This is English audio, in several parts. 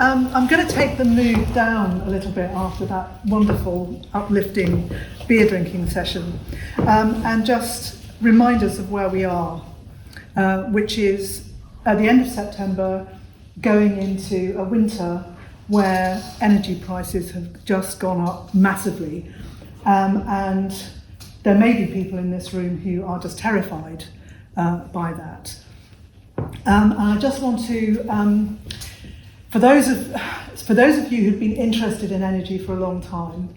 I'm going to take the mood down a little bit after that wonderful, uplifting beer drinking session, and just remind us of where we are, which is at the end of September, going into a winter where energy prices have just gone up massively, and there may be people in this room who are just terrified by that. And I just want to, for those of you who've been interested in energy for a long time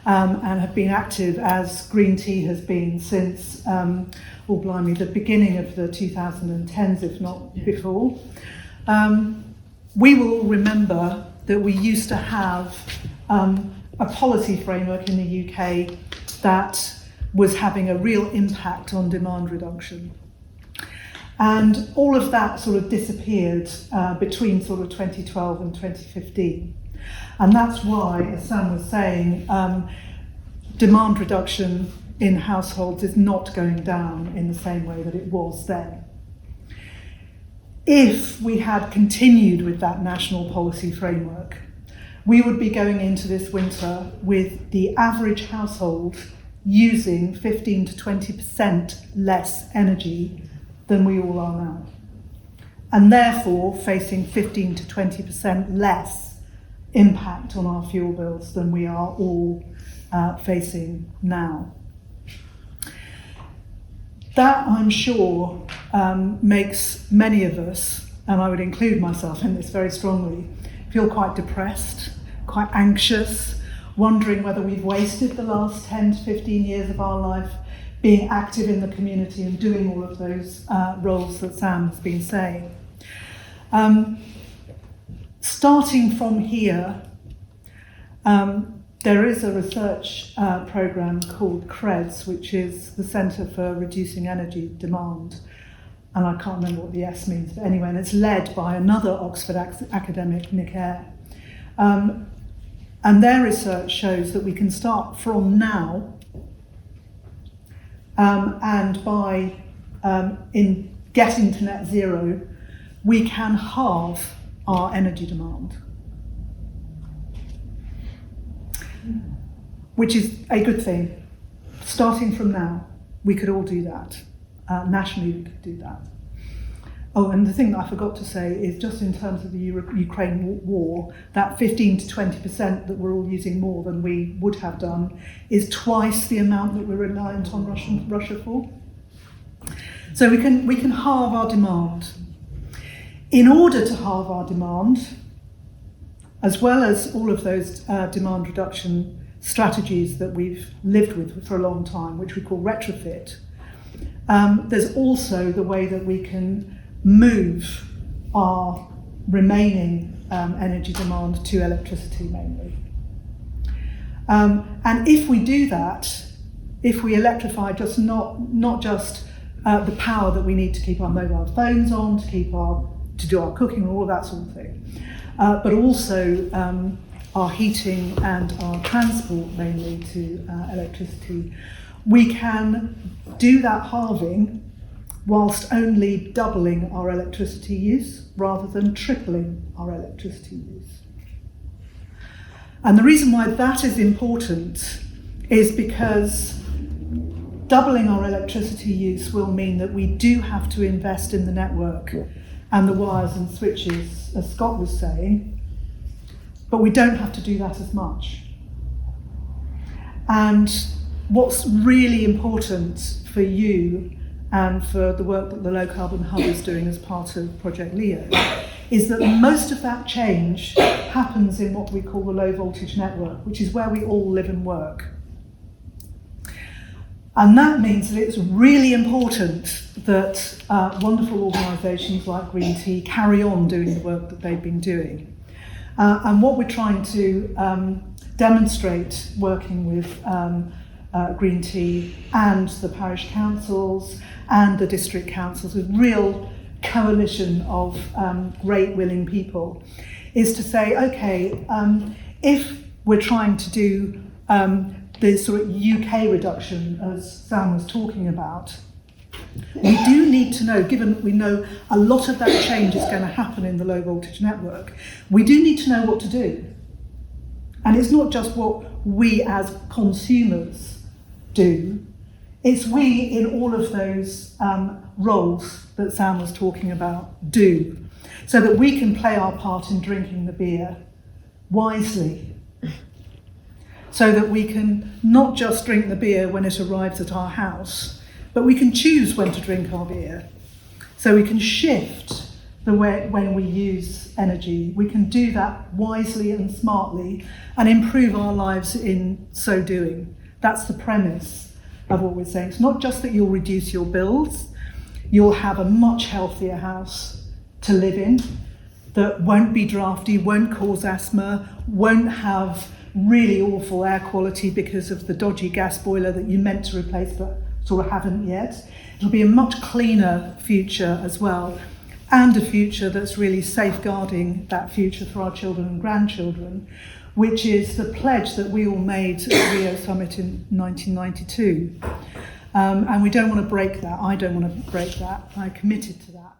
and have been active as Green Tea has been since, the beginning of the 2010s, if not before, we will all remember that we used to have a policy framework in the UK that was having a real impact on demand reduction. And all of that sort of disappeared between sort of 2012 and 2015. And that's why, as Sam was saying, demand reduction in households is not going down in the same way that it was then. If we had continued with that national policy framework, we would be going into this winter with the average household using 15 to 20% less energy than we all are now, and therefore facing 15 to 20% less impact on our fuel bills than we are all facing now. That, I'm sure, makes many of us, and I would include myself in this very strongly, feel quite depressed, quite anxious, wondering whether we've wasted the last 10 to 15 years of our life being active in the community and doing all of those roles that Sam has been saying. Starting from here, there is a research programme called CREDS, which is the Centre for Reducing Energy Demand, and I can't remember what the S means, but anyway, and it's led by another Oxford academic, Nick Eyre. And their research shows that we can start from now, and by in getting to net zero, we can halve our energy demand, which is a good thing. Starting from now, we could all do that. Nationally, we could do that. Oh, and the thing that I forgot to say is just in terms of the Ukraine war, that 15 to 20% that we're all using more than we would have done is twice the amount that we're reliant on Russia for. So we can halve our demand. In order to halve our demand, as well as all of those demand reduction strategies that we've lived with for a long time, which we call retrofit, there's also the way that we can move our remaining energy demand to electricity mainly. And if we do that, if we electrify just not just the power that we need to keep our mobile phones on, to do our cooking and all of that sort of thing, but also our heating and our transport mainly to electricity, we can do that halving whilst only doubling our electricity use rather than tripling our electricity use. And the reason why that is important is because doubling our electricity use will mean that we do have to invest in the network and the wires and switches, as Scott was saying, but we don't have to do that as much. And what's really important for you and for the work that the Low Carbon Hub is doing as part of Project Leo is that most of that change happens in what we call the low voltage network, which is where we all live and work. And that means that it's really important that wonderful organisations like Green Tea carry on doing the work that they've been doing. And what we're trying to demonstrate working with Green Tea and the parish councils and the district councils, a real coalition of great willing people, is to say, okay, if we're trying to do the sort of UK reduction, as Sam was talking about, We do need to know, given that we know a lot of that change is going to happen in the low voltage network, we do need to know what to do. And it's not just what we as consumers do, it's we in all of those roles that Sam was talking about do, so that we can play our part in drinking the beer wisely, so that we can not just drink the beer when it arrives at our house, but we can choose when to drink our beer. So we can shift the way when we use energy. We can do that wisely and smartly and improve our lives in so doing. That's the premise of what we're saying. It's not just that you'll reduce your bills, you'll have a much healthier house to live in that won't be drafty, won't cause asthma, won't have really awful air quality because of the dodgy gas boiler that you meant to replace but sort of haven't yet. It'll be a much cleaner future as well, and a future that's really safeguarding that future for our children and grandchildren, which is the pledge that we all made at the Rio Summit in 1992. And we don't want to break that. I don't want to break that. I committed to that.